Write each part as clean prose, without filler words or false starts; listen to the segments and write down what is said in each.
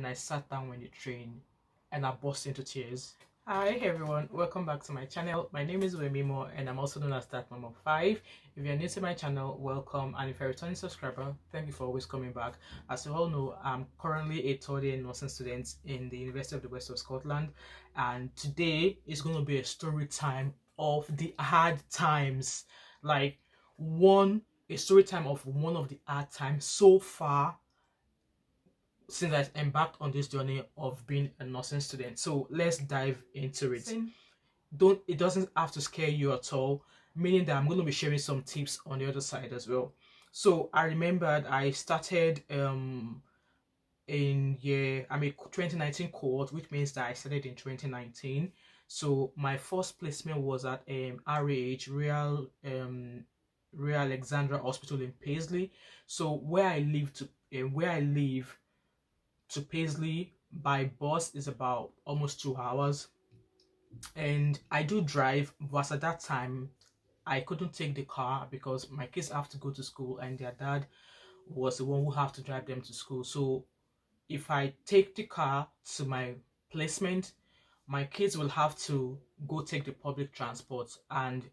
and I sat down on the train and I burst into tears. Hi everyone, welcome back to my channel. My name is Wemimo and I'm also known as that mom of 5. If you're new to my channel, welcome, and if you're a returning subscriber, thank you for always coming back. As you all know, I'm currently a third year nursing student in the University of the West of Scotland, and today is going to be a story time of the hard times. Like a story time of one of the hard times so far since I embarked on this journey of being a nursing student. So let's dive into it. It doesn't have to scare you at all, meaning that I'm going to be sharing some tips on the other side as well. So I remembered I started I'm a 2019 cohort, which means that I started in 2019. So my first placement was at RAH Real Alexandra Hospital in Paisley. So where I live to Paisley by bus is about almost 2 hours, and I do drive, but at that time I couldn't take the car because my kids have to go to school and their dad was the one who have to drive them to school. So if I take the car to my placement, my kids will have to go take the public transport, and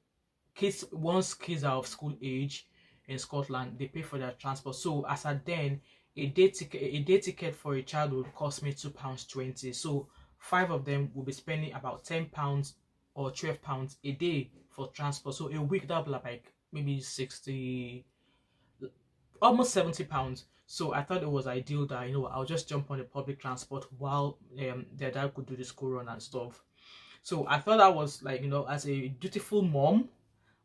once kids are of school age in Scotland, they pay for their transport. So as at then, a day ticket for a child would cost me £2.20. So 5 of them will be spending about £10 or £12 a day for transport. So a week that will be like maybe 60, almost £70. So I thought it was ideal that I'll just jump on the public transport while their dad could do the school run and stuff. So I thought that was like, as a dutiful mom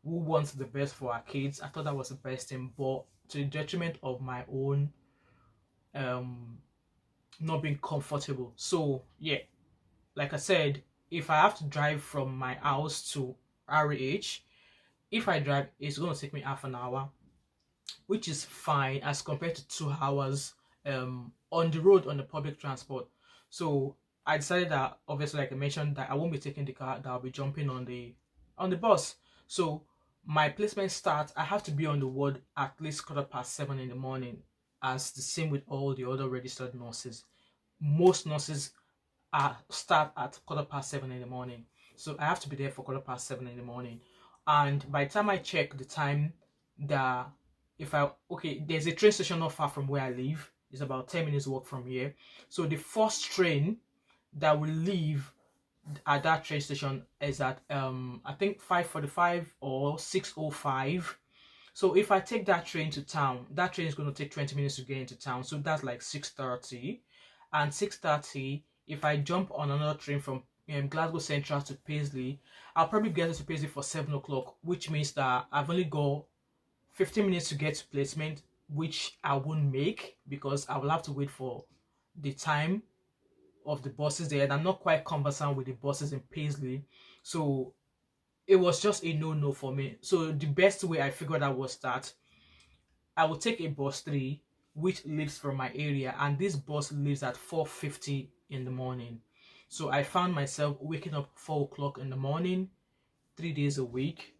who wants the best for our kids, I thought that was the best thing, but to the detriment of my own not being comfortable. So yeah, like I said, if I have to drive from my house to RAH, if I drive, it's going to take me half an hour, which is fine as compared to 2 hours on the road on the public transport. So I decided that, obviously, like I mentioned, that I won't be taking the car, that I'll be jumping on the bus. So my placement starts, I have to be on the ward at least 7:15 in the morning, as the same with all the other registered nurses. Most nurses start at 7:15 in the morning. So I have to be there for 7:15 in the morning. And by the time I check the time, that there's a train station not far from where I live. It's about 10 minutes walk from here. So the first train that will leave at that train station is at I think 5:45 or 6:05. So if I take that train to town, that train is going to take 20 minutes to get into town. So that's like 6:30. And 6:30, if I jump on another train from Glasgow Central to Paisley, I'll probably get to Paisley for 7 o'clock, which means that I've only got 15 minutes to get to placement, which I won't make because I will have to wait for the time of the buses there, and I'm not quite conversant with the buses in Paisley. So it was just a no for me. So the best way I figured out was that I will take a bus 3 which leaves from my area, and this bus leaves at 4:50 in the morning. So I found myself waking up 4 o'clock in the morning 3 days a week.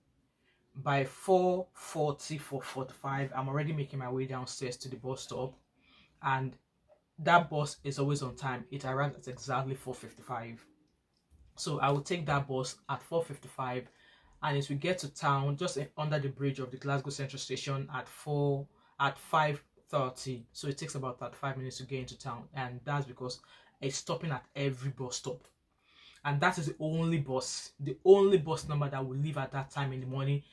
By 4:40, 4:45, I'm already making my way downstairs to the bus stop, and that bus is always on time. It arrives at exactly 4:55. So I will take that bus at 4:55, and as we get to town, just under the bridge of the Glasgow Central Station at 5:30. So it takes about 35 minutes to get into town, and that's because it's stopping at every bus stop. And that is the only bus number that will leave at that time in the morning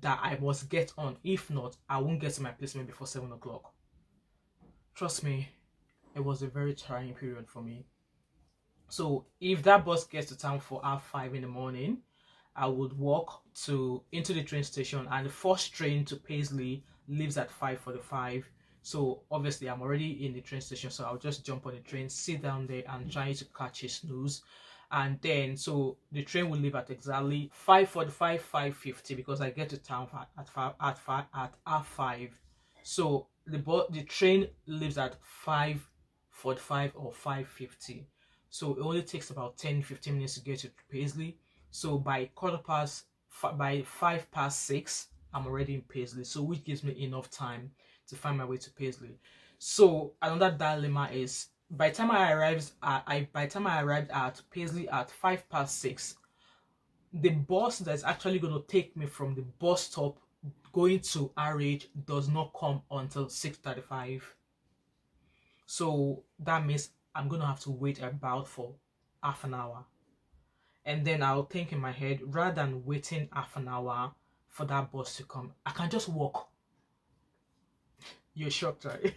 that I must get on. If not, I won't get to my placement before 7 o'clock. Trust me, it was a very trying period for me. So if that bus gets to town for 5:30 in the morning, I would walk into the train station, and the first train to Paisley leaves at 5:45. So obviously I'm already in the train station, so I'll just jump on the train, sit down there and try to catch a snooze. And then so the train will leave at exactly 5:45, 5:50, because I get to town at 5. So the train leaves at 5:45 or 5:50. So it only takes about 10-15 minutes to get to Paisley. So by 6:05, I'm already in Paisley, so which gives me enough time to find my way to Paisley. So another dilemma is, by the time I arrived at Paisley at 6:05, the bus that's actually going to take me from the bus stop going to RH does not come until 6:35. So that means I'm going to have to wait about for half an hour. And then I'll think in my head, rather than waiting half an hour for that bus to come, I can just walk. You're shocked, right?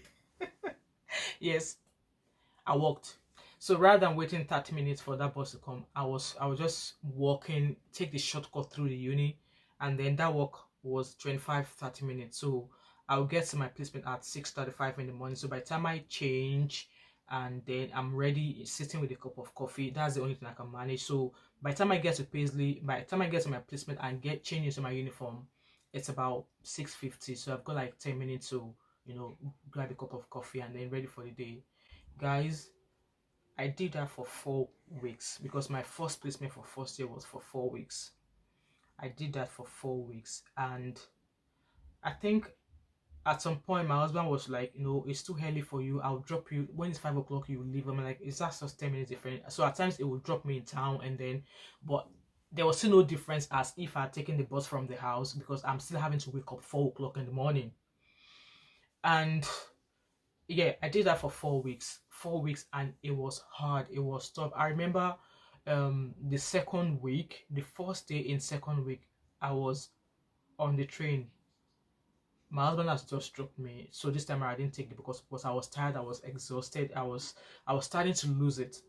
Yes, I walked. So rather than waiting 30 minutes for that bus to come, I was just walking, take the shortcut through the uni, and then that walk was 25-30 minutes. So I'll get to my placement at 6:35 in the morning. So by the time I change and then I'm ready, sitting with a cup of coffee, that's the only thing I can manage. So by the time I get to Paisley, by the time I get to my placement and get changed into my uniform, it's about 6:50. So I've got like 10 minutes to, grab a cup of coffee and then ready for the day. Guys, I did that for 4 weeks because my first placement for first year was for 4 weeks. I did that for 4 weeks, and I think at some point my husband was like, it's too early for you. I'll drop you when it's 5 o'clock. You leave. I'm like, it's just 10 minutes different. So at times it would drop me in town, and then, but there was still no difference as if I had taken the bus from the house because I'm still having to wake up 4 o'clock in the morning. And yeah, I did that for 4 weeks. 4 weeks, and it was hard. It was tough. I remember the second week, the first day in second week, I was on the train. My husband has just dropped me. So this time I didn't take it because I was tired, I was exhausted, I was starting to lose it.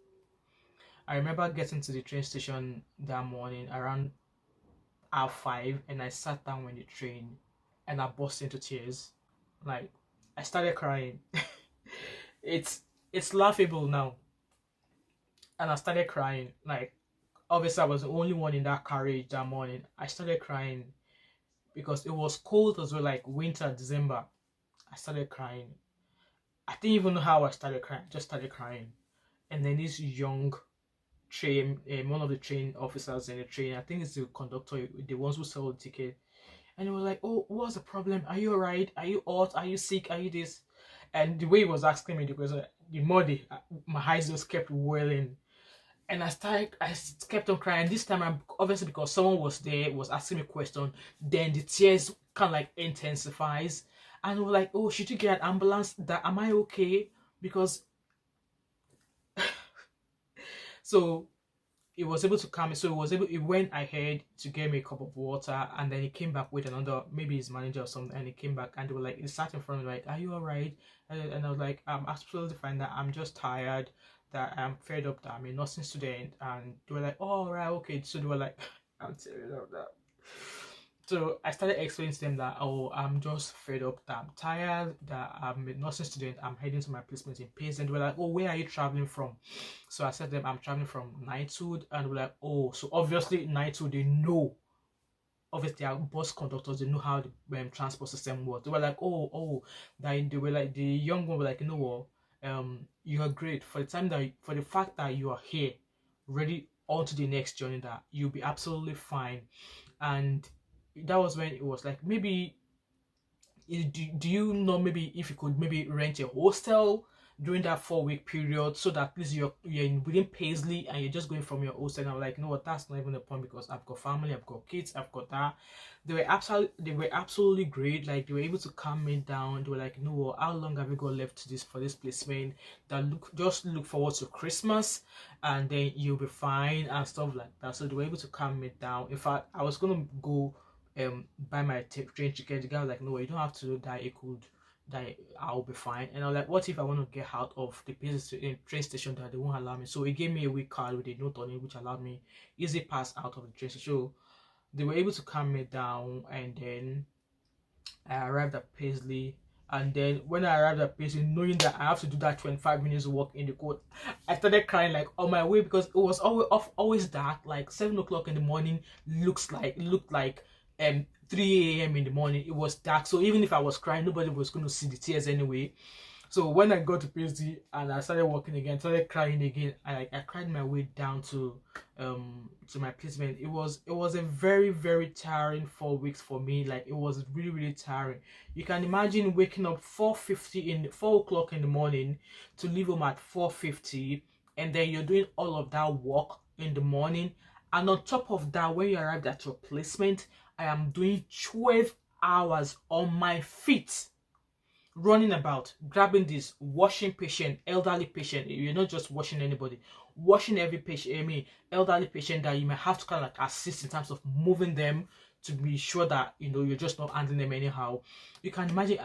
I remember getting to the train station that morning around 5:30, and I sat down on the train and I burst into tears. Like, I started crying. It's laughable now. And I started crying. Like, obviously I was the only one in that carriage that morning. I started crying because it was cold as well, like winter, December. I started crying. I didn't even know how I started crying. Just started crying. And then this young train, one of the train officers in the train, I think it's the conductor, the ones who sell the ticket, and he was like, "Oh, what's the problem? Are you alright? Are you hot? Are you sick? Are you this?" And the way he was asking me the question, my eyes just kept welling, and I kept on crying. This time, obviously because someone was there, was asking me a question, then the tears kind of like intensifies, and we were like, "Oh, should you get an ambulance? That am I okay?" Because so he was able to calm me. So he went ahead to get me a cup of water, and then he came back with another, maybe his manager or something, and he came back and they were like, he sat in front of me like, "Are you all right?" And I was like, "I'm absolutely fine, that I'm just tired, that I'm fed up, that I'm a nursing student." And they were like, "Oh, all right, okay." So they were like, I'm serious of that. So I started explaining to them that, "Oh, I'm just fed up, that I'm tired, that I'm a nursing student, I'm heading to my placement in Pace." And they were like, "Oh, where are you traveling from?" So I said to them, "I'm traveling from Knightwood." And they were like, "Oh, so obviously Knightwood, they know. Obviously, our bus conductors, they know how the transport system works." They were like, "Oh." They were like, the young one were like, "You know what? You are great for the time that, for the fact that you are here, ready on to the next journey, that you'll be absolutely fine." And that was when it was like, maybe, do you know, maybe if you could maybe rent a hostel during that 4 week period, so that at least you're within Paisley and you're just going from your hostel. And I'm like, "No, what, that's not even the point, because I've got family, I've got kids, I've got that." They were absolutely great. Like, they were able to calm me down. They were like, "No, what, how long have you got left to this for this placement? That just look forward to Christmas, and then you'll be fine," and stuff like that. So they were able to calm me down. In fact, I was gonna go buy my train ticket. The guy was like, "No, you don't have to do that. That I'll be fine." And I was like, "What if I want to get out of the train station, that they won't allow me?" So he gave me a week card with a note on it, which allowed me easy pass out of the train station. So they were able to calm me down, and then I arrived at Paisley. And then when I arrived at Paisley, knowing that I have to do that 25 minutes walk in the cold, I started crying like on my way, because it was always dark. Like 7 o'clock in the morning looked like 3 a.m. in the morning. It was dark. So even if I was crying, nobody was going to see the tears anyway. So when I got to PhD and I started working again, started crying again, I cried my way down to my placement. It was a very very tiring 4 weeks for me. Like it was really really tiring. You can imagine waking up 4:50 in 4 o'clock in the morning to leave home at 4:50, and then you're doing all of that work in the morning. And on top of that, when you arrived at your placement, I am doing 12 hours on my feet, running about, grabbing this, washing patient, elderly patient. You're not just washing anybody, washing every patient, I mean, elderly patient that you may have to kind of like assist in terms of moving them to be sure that you're just not handling them anyhow. You can imagine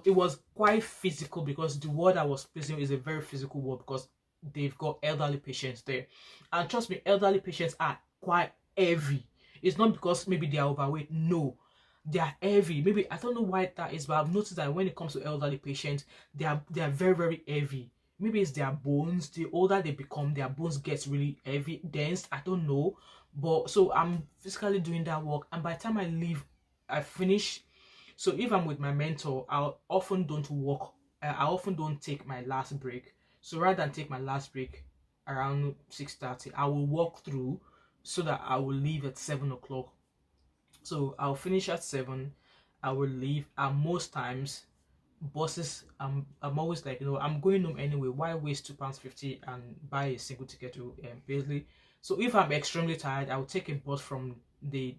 it was quite physical because the ward I was placing is a very physical ward because they've got elderly patients there, and trust me, elderly patients are quite heavy. It's not because maybe they are overweight, no, they are heavy. Maybe I don't know why that is, but I've noticed that when it comes to elderly patients, they are very very heavy. Maybe it's their bones. The older they become, their bones gets really heavy, dense. I don't know, but so I'm physically doing that work, and by the time I leave, I finish. So if I'm with my mentor, I often don't take my last break. So rather than take my last break around 6:30, I will walk through so that I will leave at 7 o'clock. So I'll finish at 7, I will leave, and most times buses, I'm always like, I'm going home anyway, why waste £2.50 and buy a single ticket to Paisley? So if I'm extremely tired, I'll take a bus from the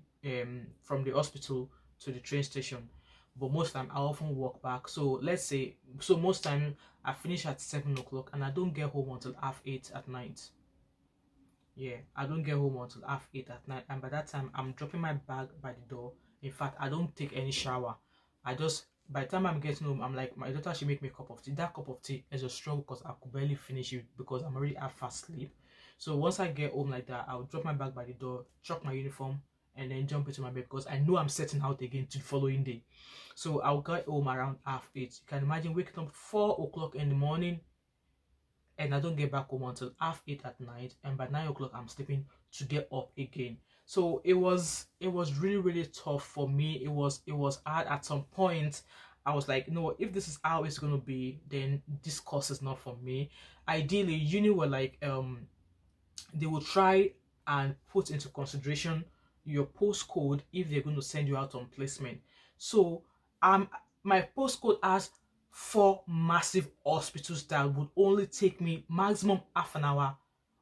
hospital to the train station. But most time I often walk back. So let's say, so most time I finish at 7 o'clock and I don't get home until half 8 at night. Yeah, I don't get home until half 8 at night, and by that time I'm dropping my bag by the door. In fact, I don't take any shower. I just, by the time I'm getting home, I'm like, my daughter should make me a cup of tea. That cup of tea is a struggle because I could barely finish it because I'm already half fast sleep. So once I get home like that, I'll drop my bag by the door, chuck my uniform, and then jump into my bed because I know I'm setting out again to the following day. So I'll get home around half 8. You can imagine waking up 4 o'clock in the morning, and I don't get back home until half 8 at night, and by 9 o'clock I'm sleeping to get up again. So it was really really tough for me. It was hard at some point. I was like, no, if this is how it's gonna be, then this course is not for me. Ideally, uni were like they will try and put into consideration your postcode if they're going to send you out on placement. So my postcode has 4 massive hospitals that would only take me maximum half an hour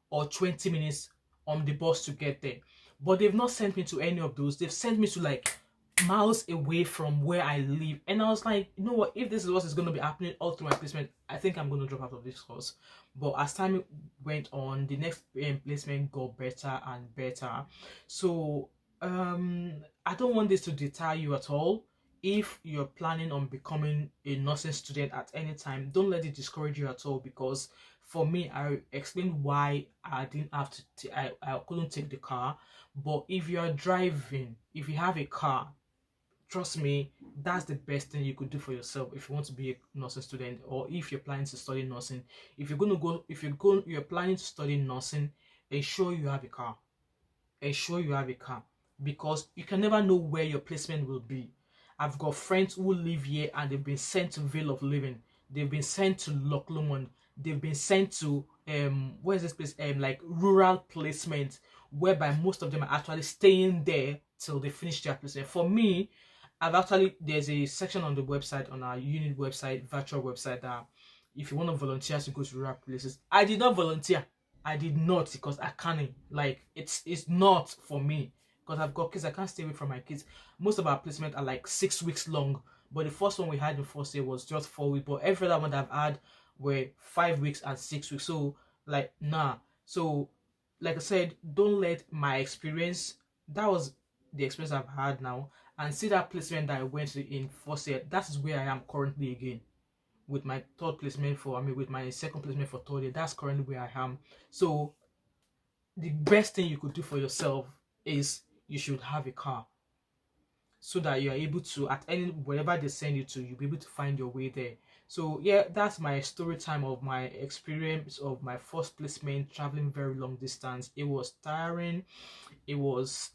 or 20 minutes on the bus to get there. But they've not sent me to any of those. They've sent me to like miles away from where I live. And I was like, you know what, if this is what is going to be happening all through my placement, I think I'm going to drop out of this course. But as time went on, the next placement got better and better. So I don't want this to deter you at all. If you're planning on becoming a nursing student at any time, don't let it discourage you at all, because for me, I explained why I didn't have to I couldn't take the car. But if you are driving, if you have a car, trust me, that's the best thing you could do for yourself if you want to be a nursing student, or if you're planning to study nursing. You're planning to study nursing, ensure you have a car. Ensure you have a car, because you can never know where your placement will be. I've got friends who live here and they've been sent to Vale of Living, they've been sent to Loch Lomond, they've been sent to where's this place, like rural placement, whereby most of them are actually staying there till they finish their placement. For me, there's a section on the website, on our unit website, virtual website, that if you want to volunteer to go to rural places. I did not volunteer. I did not, because I can't. Like, it's not for me, because I've got kids. I can't stay away from my kids. Most of our placement are like 6 weeks long, but the first one we had in first year was just 4 weeks. But every other one that I've had were 5 weeks and 6 weeks. So like, nah. So like I said, don't let my experience, that was the experience I've had now, and see that placement that I went to in first year. That is where I am currently again, with my with my second placement for third year. That's currently where I am. So the best thing you could do for yourself is you should have a car, so that you are able to, at any wherever they send you to, you'll be able to find your way there. So yeah, that's my story time of my experience of my first placement, traveling very long distance. It was tiring. It was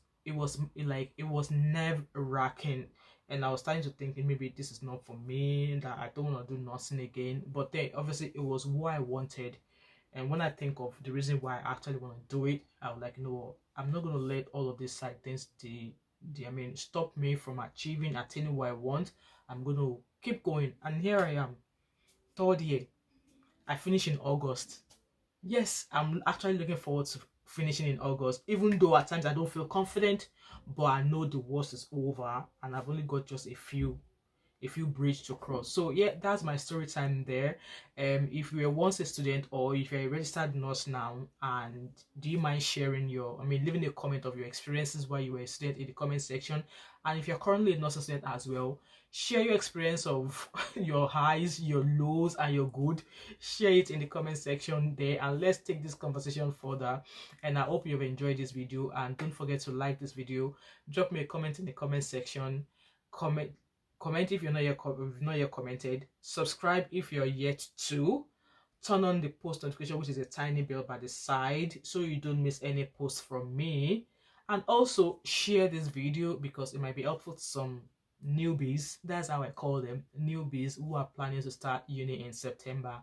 nerve wracking. and I was starting to think maybe this is not for me, that I don't want to do nursing again. But then obviously it was what I wanted. And when I think of the reason why I actually want to do it, I was like, no, I'm not going to let all of these side things stop me from attaining what I want. I'm going to keep going. And here I am, third year. I finish in August. Yes, I'm actually looking forward to finishing in August, even though at times I don't feel confident, but I know the worst is over and I've only got just a few bridge to cross. So yeah, that's my story time there. If you were once a student or if you're a registered nurse now, and do you mind sharing leaving a comment of your experiences while you were a student in the comment section? And if you're currently a nursing student as well, share your experience of your highs, your lows, and your good. Share it in the comment section there, and let's take this conversation further. And I hope you've enjoyed this video, and don't forget to like this video. Drop me a comment in the comment section. Comment if you've not yet commented. Subscribe if you're yet to. Turn on the post notification, which is a tiny bell by the side, so you don't miss any posts from me. And also share this video because it might be helpful to some newbies. That's how I call them, newbies who are planning to start uni in September.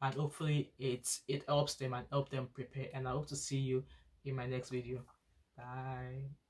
And hopefully it helps them and help them prepare. And I hope to see you in my next video. Bye.